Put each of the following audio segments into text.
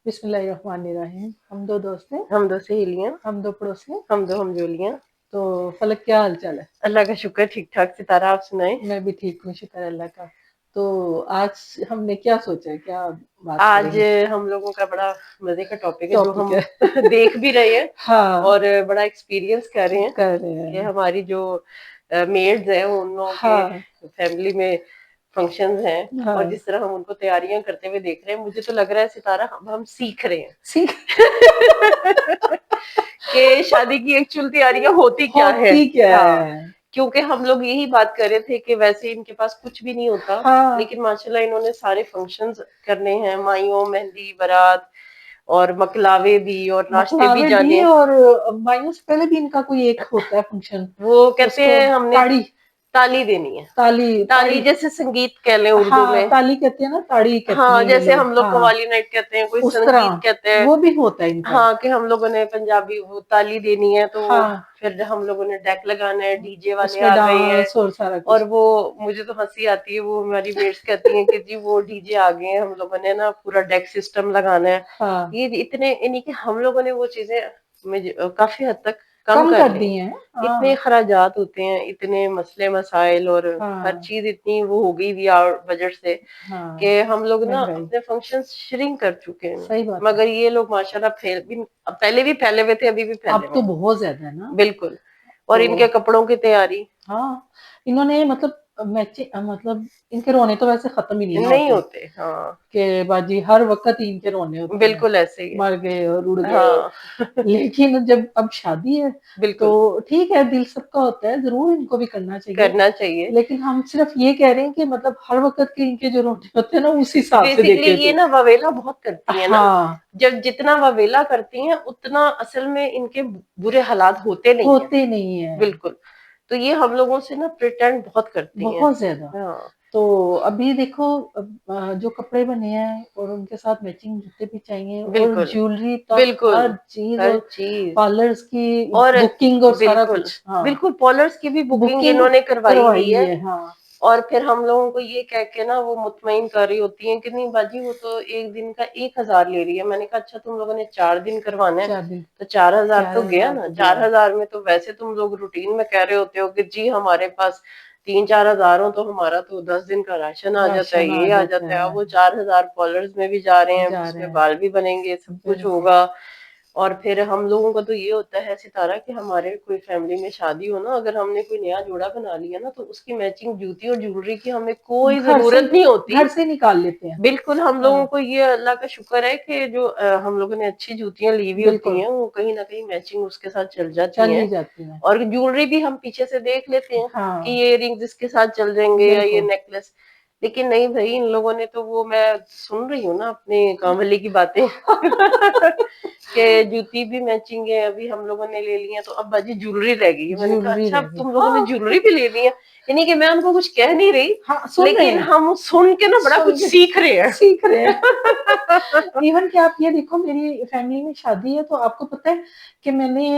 बिस्मिल्लाहिर्रहमानिर्रहीम। हम दो दोस्त हैं, हम दो सहेलियां, हम दो पड़ोसी हैं। हम दो हमजोलियां। तो फलक, क्या हाल चाल है? अल्लाह का शुक्र, ठीक ठाक। सितारा, आप सुनाए। मैं भी ठीक हूँ, शुक्र अल्लाह का। तो आज हमने क्या सोचा है, क्या बात आज करेंगे? हम लोगों का बड़ा मजे का टॉपिक है जो टॉपिक हम है। देख भी रहे हैं हाँ, और बड़ा एक्सपीरियंस कर रहे हैं कर रहे कि हैं। हमारी जो मेड्स हैं उन लोगों के हाँ, फैमिली में फंक्शंस हैं और हाँ, जिस तरह हम उनको तैयारियां करते हुए देख रहे हैं, मुझे तो लग रहा है सितारा हम सीख रहे हैं सीख। कि शादी की एक्चुअल तैयारियां होती क्या है। होती क्या हाँ, है? क्योंकि हम लोग यही बात कर रहे थे कि वैसे इनके पास कुछ भी नहीं होता, हाँ, लेकिन माशाल्लाह इन्होंने सारे फंक्शंस करने हैं, माइयों, मेहंदी, बारात और मकलावे भी और नाश्ते भी मकलावे भी, जाने। और मायनों से पहले भी इनका कोई एक होता है फंक्शन। वो कहते उसको हैं हमने ताड़ी, ताली देनी है। ताली, ताली ताड़ी। जैसे संगीत कह लें उर्दू हाँ, में। ताली कहते हैं ना, ताड़ी कहती हाँ, हैं ये जैसे लोग। हम लोग हाँ, कव्वाली नाइट कहते हैं, कोई उस तरह संगीत कहते हैं। वो भी होता है इनका। हाँ, कि हम लोगों ने पंजाबी वो ताली देनी है, तो हाँ, फिर हम लोगों ने डेक लगाना है, डीजे वाले उसमें आ गए हैं। डांस और सारा और कुछ। वो मुझे तो हंसी आती है, वो हमारी मेट्स कहती हैं कि जी वो डीजे आ गए हैं, हम लोगों ने ना पूरा डेक सिस्टम लगाना है। हाँ, ये इतने यानी कि हम लोगों ने वो चीजें काफी हद तक कम कम कर कर ली दिए हैं। हैं। इतने हाँ, खराजात होते हैं, इतने मसले मसाइल और हर हाँ, चीज इतनी वो हो गई भी बजट से हाँ, कि हम लोग ना महंगाई। अपने फंक्शन श्रिंक कर चुके हैं। सही बात है। मगर ये लोग माशाल्लाह पहले भी फैले हुए थे, अभी भी फैले अब हुए तो हैं। बहुत ज्यादा है ना। बिल्कुल। और तो इनके कपड़ों की तैयारी हाँ, इन्होंने मतलब मैचिंग, मतलब इनके रोने तो वैसे खत्म ही नहीं ना नहीं होते होते। हाँ, कि बाजी हर वक्त ही इनके रोने होते हैं। बिल्कुल ऐसे ही है। मर गए और उड़ गए और, हाँ लेकिन जब अब शादी है बिल्कुल तो ठीक है, दिल सबका होता है, जरूर इनको भी करना चाहिए। करना चाहिए। लेकिन हम सिर्फ ये कह रहे हैं कि मतलब हर वक्त के इनके जो रोटे होते हैं ना, उस हिसाब से बेसिकली देखे ये तो। ना ववेला बहुत करती है ना। हाँ, जब जितना ववेला करती हैं उतना असल में इनके बुरे हालात होते नहीं है। होते नहीं है। बिल्कुल। तो ये हम लोगों से ना प्रिटेंड बहुत करती हैं। बहुत ज्यादा। हाँ तो अभी देखो, जो कपड़े बने हैं और उनके साथ मैचिंग जूते भी चाहिए, और बिल्कुल ज्वेलरी तक बिल्कुल। हर चीज, हर और चीज। पार्लर्स की और बुकिंग और सारा बिल्कुल कुछ। हाँ, बिल्कुल पॉलर्स की भी बुकिंग बुकिंग इन्होंने करवाई हुई करवाई है। है। हाँ, और फिर हम लोगों को ये कह के ना वो मुतमईन कर रही होती हैं कि नहीं बाजी वो तो एक दिन का 1,000 ले रही है। मैंने कहा अच्छा तुम लोगों ने 4 दिन करवाना है 4 दिन। तो 4,000 चार तो गया हजार ना। तो गया। 4,000 में तो वैसे तुम लोग रूटीन में कह रहे होते हो कि जी हमारे पास 3-4 हजार हो तो हमारा तो 10 दिन का राशन आ जाता है, राशन आ ये आ जाता जाता है। अब है। वो 4,000 कॉलर्स में भी जा रहे हैं, जा रहे उसमें हैं। बाल भी बनेंगे, सब कुछ बिल्कुल। होगा। और फिर हम लोगों का तो ये होता है सितारा कि हमारे कोई फैमिली में शादी हो ना, अगर हमने कोई नया जोड़ा बना लिया ना तो उसकी मैचिंग जूती और ज्वेलरी की हमें कोई घर से जरूरत नहीं होती। घर से निकाल लेते हैं। बिल्कुल। हम लोगों हाँ, को ये अल्लाह का शुक्र है कि जो हम लोगों ने अच्छी जूतियां ली हुई होती बिल्कुल। हैं वो कहीं ना कहीं मैचिंग उसके साथ चल जाती चल ही हैं। जाती हैं। और ज्वेलरी भी हम पीछे से देख लेते हैं कि हाँ, ये रिंग्स इसके साथ चल जाएंगे या ये बिल्कुल। नेकलेस। लेकिन नहीं भाई, इन लोगों ने तो वो मैं सुन रही हूँ ना अपने कांवली की बातें कि जूती भी मैचिंग है, अभी हम लोगों ने ले ली है तो अब बाजी ज्वेलरी रह गई है। मैंने कहा ज्वेलरी अच्छा रह अब गई। तुम लोगों ने हाँ, ज्वेलरी भी ले ली है। यानी कि मैं उनको कुछ कह नहीं रही, हाँ, सुन रहे लेकिन हैं। हम सुन के ना बड़ा सुन कुछ के सीख रहे हैं। सीख रहे हैं। इवन कि आप ये देखो, मेरी फैमिली में शादी है तो आपको पता है कि मैंने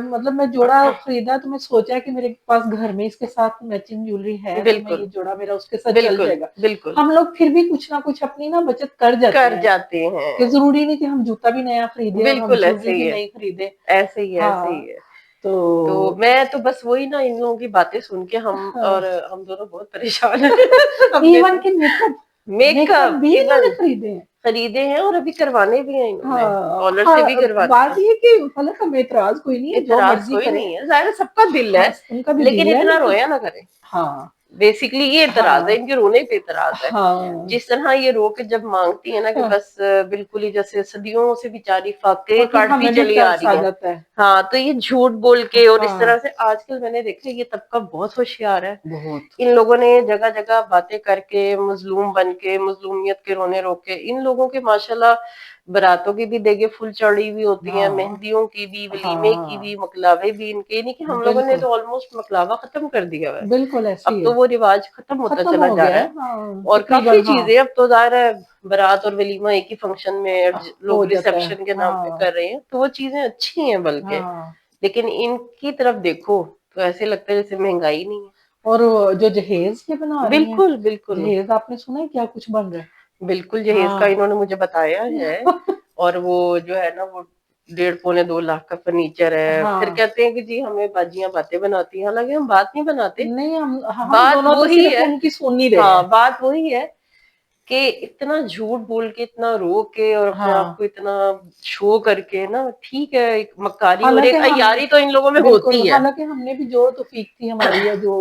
मतलब मैं जोड़ा खरीदा तो मैं सोचा कि मेरे पास घर में इसके साथ मैचिंग ज्वेलरी है, तो मैं बिल्कुल ये जोड़ा मेरा उसके साथ चल बिल्कुल जाएगा। बिल्कुल हम लोग फिर भी कुछ ना कुछ अपनी ना बचत कर जाते कर हैं, जाते कि हैं। जरूरी नहीं कि हम जूता भी नया खरीदे और हम बिल्कुल ज्वेलरी ऐसे ही भी है। नई खरीदे। ऐसे ही है, ऐसे ही हाँ, है। तो तो मैं तो बस वही ना इन लोगों की बातें सुन के हाँ। हम दोनों बहुत परेशान हैं अपने इवन के मेकअप, मेकअप मेकअप भी इन्होंने इवन खरीदे हैं। खरीदे हैं और अभी करवाने भी हैं इन्होंने। हाँ, कॉलर से भी हाँ, करवाने बात हैं। ये कि मतलब हमें एतराज कोई नहीं है, जो इतराज मर्जी कोई करे। नहीं है, जाहिर है सबका दिल है, हाँ, उनका भी लेकिन दिल है, इतना लेकिन रोया ना करें। हाँ, बेसिकली ये इतराज है, हाँ, इनके रोने पे इतराज है। हाँ, जिस तरह ये रो के जब मांगती है ना कि हाँ, बस बिल्कुल ही जैसे सदियों से बेचारी फाके और फिर काटती हमें भी चली आ तरस आ रही है। जाता है। हाँ, तो ये झूठ बोल के और इस तरह हाँ, से आजकल मैंने देखा ये तबका बहुत होशियार है। बहुत। इन लोगों ने जगह जगह बातें करके मजलूम बन के मजलूमियत के रोने रोके इन लोगों के माशाल्लाह बारातों की भी देगे फुल चढ़ी हुई होती हैं, हाँ, मेहंदियों की भी, वलीमे की हाँ, भी, मकलावे भी इनके। नहीं कि हम लोगों ने बिल्कुल, तो ऑलमोस्ट मकलावा खत्म कर दिया है। बिल्कुल ऐसे अब ही तो है। वो रिवाज खत्म होता खत्म चला हो जा गया रहा है। है। हाँ, और काफी तकरीबन हाँ, चीजें अब तो जाहिर है बारात और वलीमा एक ही फंक्शन में हो लोग जाता है। रिसेप्शन के नाम पे हाँ, कर रहे हैं, तो वो चीजें अच्छी हैं बल्कि। हाँ। लेकिन इनकी तरफ देखो तो ऐसे लगता है जैसे महंगाई नहीं है। और वो जो जहेज के बना रही हैं, बिल्कुल बिल्कुल जहेज आपने सुना है क्या कुछ बन रहा है? बिल्कुल जहेज का हाँ। इन्होंने मुझे बताया है। और वो जो है ना वो 1.5 पौने 2 लाख का फर्नीचर है, फिर हाँ। कहते हैं कि जी हमें बाजियां बातें बनाती हैं, हालांकि हम बात नहीं बनाते, नहीं, हम बात दोनों तो वही सिर्फ है। उनकी सुन ही रहे हाँ, हैं। बात वही है कि इतना झूठ बोल के, इतना रो के और अपने आप हाँ। को इतना शो करके ना, ठीक है, एक मक्कारी और हालाँकि एक हम अय्यारी तो इन लोगों में बिल्कुल, होती है। हालाँकि हमने भी जो तौफ़ीक थी हमारी, या जो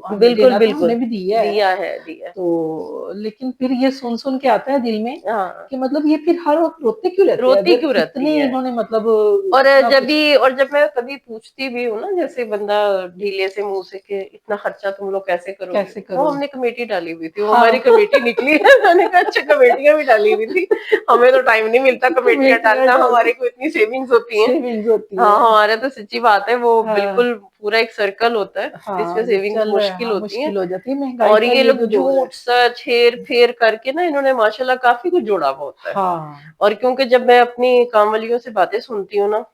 हमें बिल्कुल देना था बिल्कुल, हमने भी दिया है। दिया है, दिया है। तो लेकिन फिर ये सुन-सुन के आता है दिल में हाँ, कि मतलब ये फिर हर वक़्त रोते क्यों रहते हैं? रोती अगर क्यों रहती इतने है। इन्होंने मतलब और इतना कुछ। जब मैं कभी पूछती भी हूँ ना, जैसे बंदा ढीले से मुंह से कि इतना खर्चा तुम लोग कैसे करोगे, कैसे वो करोगे? हमने कमेटी डाली हुई थी, वो हमारी हाँ। कमेटी निकली है। मैंने कहा अच्छा, कमेटियां भी डाली हुई थी, हमें तो टाइम नहीं मिलता कमेटियां कमेटियाँ डालना, डालो, हमारे को इतनी सेविंग्स होती हैं। सेविंग्स होती हाँ, है। हमारा तो सच्ची बात है, वो हाँ, बिल्कुल पूरा एक सर्कल होता है जिसमें हाँ, जो सेविंग्स चल रहा है, मुश्किल हाँ, होती है। मुश्किल हो जाती है, महँगाई और का ये ये लोग जो दौर है। झूठ सच हेर फेर करके ना, इन्होंने माशाल्लाह काफी कुछ जोड़ा हुआ होता है। हाँ, और क्योंकि जब मैं अपनी काम वालियों से बातें सुनती हूँ ना,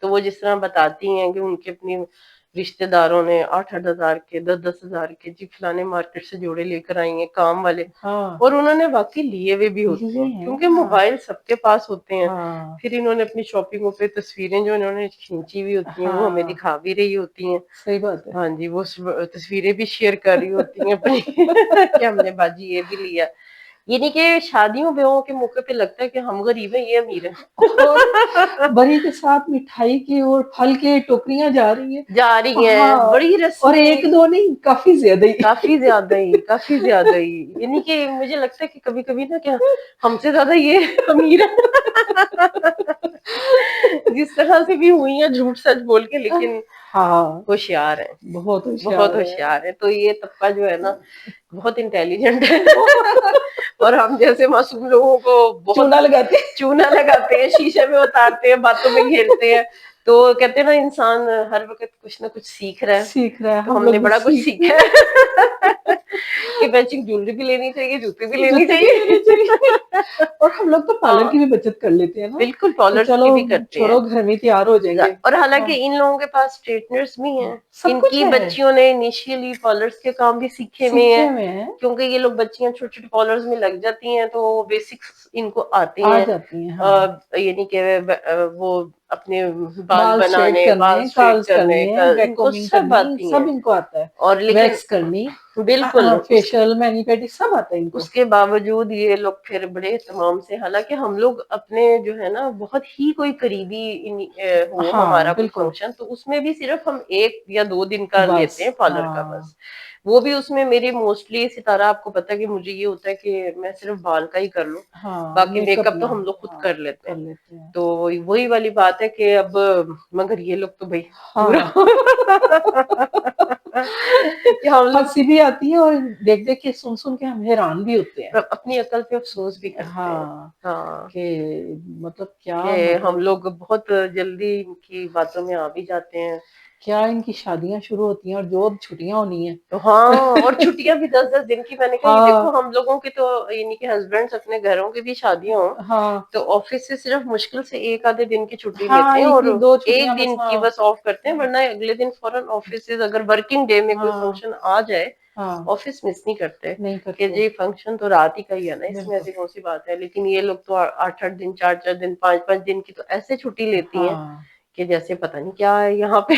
तो वो जिस तरह बताती हैं कि उनके अपनी रिश्तेदारों ने 8-8 हजार के, 10-10 हजार के, जी फलाने मार्केट से जोड़े लेकर आई हैं काम वाले, हाँ, और उन्होंने वाकई लिए हुए भी होते लिए हैं, हैं, क्योंकि हाँ, मोबाइल सबके पास होते हैं। हाँ, फिर इन्होंने अपनी शॉपिंगों पे तस्वीरें जो इन्होंने खींची हुई होती हैं, वो हमें हाँ, दिखा भी रही होती हैं। सही बात है। हाँ जी, वो तस्वीरें भी शेयर कर रही होती हैं अपनी कि हमने बाजी ये भी लिया। ये नहीं कि शादियों ब्याहों के मौके पे लगता है कि हम गरीब हैं, ये अमीर और है। बरी के साथ मिठाई की और फल के टोकरियाँ जा रही हैं। जा रही हैं, हाँ, बड़ी और रस्में, 1-2 नहीं, काफ़ी ज़्यादा ही। काफ़ी ज़्यादा ही, काफ़ी ज़्यादा ही। यानी कि मुझे लगता है कि कभी-कभी ना, क्या हमसे ज़्यादा ये अमीर है। जिस तरह से भी हुई हैं झूठ सच बोल के, लेकिन हाँ, होशियार हैं, बहुत बहुत होशियार है। होशियार हैं। तो ये तबका जो है ना, बहुत इंटेलिजेंट है। और हम जैसे मासूम लोगों को बहुत चूना लगाते चूना लगाते हैं, शीशे में उतारते हैं, बातों में घेरते हैं। तो कहते हैं ना, इंसान हर वक़्त कुछ ना कुछ सीख रहा है। सीख रहा है, तो हम हमने लोग भी बड़ा कुछ सीख सीखा है। कि मैचिंग ज्वेलरी भी लेनी चाहिए, जूते भी लेनी जूते भी लेने चाहिए। चाहिए। और हम लोग तो पार्लर हाँ, की भी बचत कर लेते हैं ना, बिल्कुल कि डॉलर्स की चलो भी करते हैं। छोड़ो घर में तैयार हो जाएँगे। और हालाँकि हाँ, इन लोगों के पास स्ट्रेटनर्स भी हैं। सब कुछ इनकी है, बच्चियों ने इनिशियली पार्लर्स के काम भी सीखे हुए सीखे हैं, हुए हैं, क्योंकि ये लोग बच्चियाँ छोटे-छोटे पार्लर्स में लग जाती हैं, तो बेसिक्स इनको आते आ हैं। जाती हैं, हाँ। यानी कि वो अपने बाल बाल स्ट्रेट बनाने, बाल करने, स्ट्रेट कर्ल्स करने करने, का, इनको वैकॉमिंग सब करनी, आती सब हैं। इनको आता है। और लेकिन वैक्स करनी, बिल्कुल फेशियल, मैनी-पेडी सब आता है इनको। उसके बावजूद ये लोग फिर बड़े एहतमाम से, हालांकि हम लोग अपने जो है ना, बहुत ही कोई करीबी हो हाँ, हमारा कोई बिल्कुल, फंक्शन, तो उसमें भी सिर्फ हम 1 या 2 दिन का बस, लेते हैं पार्लर का, हाँ, बस। वो भी उसमें मेरी मोस्टली सितारा, आपको पता है कि मुझे ये होता है कि मैं सिर्फ बाल का ही कर लूं, हाँ, बाकी मेकअप मेकअप तो ना, हम लोग खुद हाँ, कर लेते कर हैं। लेते हैं। तो वही वाली बात है कि अब, मगर ये लोग तो भाई पूरा हाँ। कि हम लोग हँसी भी आती है, और देख-देख के, सुन-सुन के हम हैरान भी होते हैं। अपनी अकल पे अफसोस भी करते हैं। हाँ, हाँ, कि मतलब कि क्या, हम मतलब लोग बहुत जल्दी इनकी बातों में आ भी जाते हैं। क्या इनकी शादियाँ शुरू होती हैं और जो अब छुट्टियाँ होनी है। तो हाँ, और छुट्टियां भी 10-10 दिन की। मैंने कहा ये देखो, हाँ, हम लोगों की तो, यानी कि हस्बैंड्स अपने घरों की भी शादियां हो, हाँ, तो ऑफिस से सिर्फ मुश्किल से 1 आधे दिन की छुट्टी लेते हाँ, हैं, 1 और दिन 2 एक छुट्टियाँ बस, दिन की हाँ, बस ऑफ करते हैं, वरना अगले दिन फौरन ऑफिस से, अगर वर्किंग डे में कोई हाँ, फंक्शन आ जाए, हाँ, ऑफिस मिस नहीं करते नहीं कि करते, जी फंक्शन तो रात ही का ही है ना, इसमें बिल्कुल। ऐसी कौन सी बात है। लेकिन ये लोग तो 8-8 दिन, 4-4 दिन, 5-5 दिन की तो ऐसे छुट्टी लेती हैं हाँ, कि जैसे पता नहीं क्या है यहाँ पे।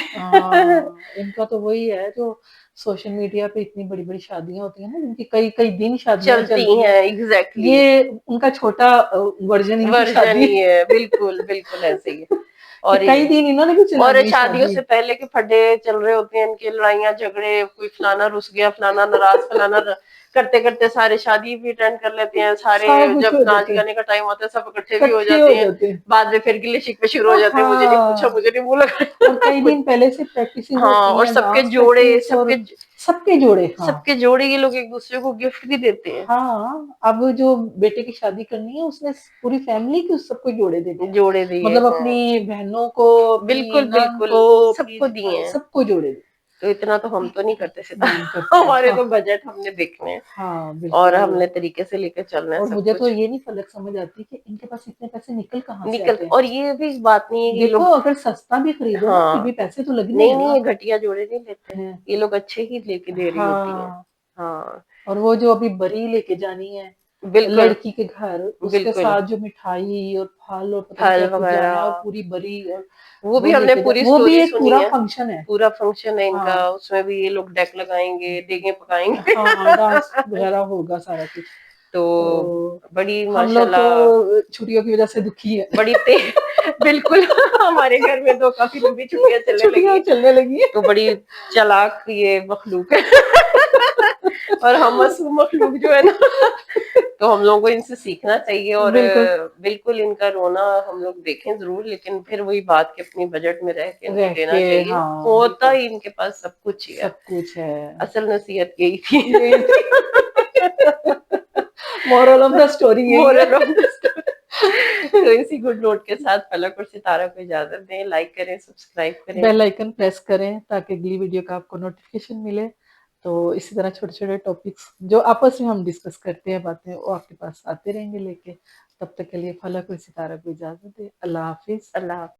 इनका तो वही है जो सोशल मीडिया पे इतनी बड़ी-बड़ी शादियाँ होती हैं ना, जिनकी कई-कई दिन शादियाँ चलती चलती हैं, हैं, एग्जैक्टली। ये उनका छोटा वर्ज़न इनकी वर्जन शादी ही है, बिल्कुल बिल्कुल ऐसे ही है। कि और कई दिन इन्होंने भी और चलानी है शादियों शादी। से पहले के फड्डे चल रहे होते हैं, इनके लड़ाइयाँ झगड़े, कोई फलाना रुस गया, फलाना नाराज, फलाना करते करते सारे शादी भी अटेंड कर लेते हैं सारे। सारा कुछ जब हो नाच जाता है, गाने का टाइम होता है, सब इकट्ठे भी हो इकट्ठे हो जाते हैं। जाते हैं। बाद में फिर गिले शिकवे शुरू हो जाते हैं, मुझे नहीं पूछा, हाँ, मुझे नहीं मुंह और कई लगा। दिन पहले से प्रैक्टिसेज़ हाँ, होती और हैं, सबके डांस जोड़े, प्रैक्टिस, और सबके जोड़े, हाँ। सबके जोड़े ये लोग एक दूसरे को गिफ्ट भी देते हैं, हाँ, अब जो बेटे की शादी करनी है, उसने पूरी फैमिली को सबको जोड़े देने हैं। जोड़े दिए मतलब हैं। अपनी बहनों को, अपनी बिल्कुल नंद बिल्कुल, को, अपनी सबको दिए जेठानी, हैं। सबको जोड़े दिए। तो इतना तो हम तो नहीं करते नहीं सितारा। करते हैं, हमारे हाँ, तो बजट हमने देखने हैं, हाँ, और बिल्कुल। हमने तरीके से लेके चलना है और सब मुझे तो कुछ। ये नहीं पलक समझ आती कि इनके पास इतने पैसे निकल कहाँ से निकल, आते हैं? और ये भी बात नहीं है कि ये देखो, लोग, अगर सस्ता भी खरीदो ना, फिर भी हाँ, पैसे तो लगने नहीं हैं नहीं, ना। ये घटिया जोड़े नहीं लेते, हैं। ये लोग अच्छे ही लेके दे रही होती हैं। हाँ, हाँ, और वो जो अभी बरी लेके जानी है, बिल्कुल, लड़की के घर, उसके बिल्कुल। साथ जो मिठाई और फल और पता नहीं फल क्या-कुछ जाना और वगैरह, पूरी बरी और वो भी वो हमने लेके जा पूरी वो भी स्टोरी एक सुनी पूरा है। फंक्शन है। पूरा फंक्शन है इनका, हाँ, उसमें भी ये लोग डेक लगाएँगे, देगें पकाएँगे। हाँ, डांस वगैरह होगा सारा कुछ। तो तो बड़ी हम लोग माशाल्लाह तो छुट्टियों की वज़ह से दुखी हैं। बड़ी ते बिल्कुल हमारे घर में तो काफ़ी लंबी छुट्टियाँ चलने लगी छुट्टियाँ हैं, चलने लगी हैं। तो बड़ी चालाक ये मखलूक है। और हम मासूम मखलूक जो है ना, तो हम लोगों को इनसे सीखना चाहिए और बिल्कुल, बिल्कुल इनका रोना हम लोग देखें ज़रूर, लेकिन फिर वही बात कि अपनी बजट में रह के इनको रह देना के चाहिए। हाँ, होता बिल्कुल, ही इनके पास सब कुछ ही है। सब कुछ है। असल नसीहत यही थी। यही थी। मोरल ऑफ द स्टोरी यही है। Moral of the story. तो इसी गुड नोट के साथ पलक और सितारा को इजाज़त दें। लाइक करें, सब्सक्राइब करें। बेल आइकन प्रेस करें ताकि अगली वीडियो का आपको नोटिफिकेशन मिले। तो इसी तरह छोटे-छोटे टॉपिक्स जो आपस में हम डिस्कस करते हैं बातें वो आपके पास आते रहेंगे लेके। तब तक के लिए फलक और सितारा को इजाज़त दें। अल्लाह हाफ़िज़। अल्लाह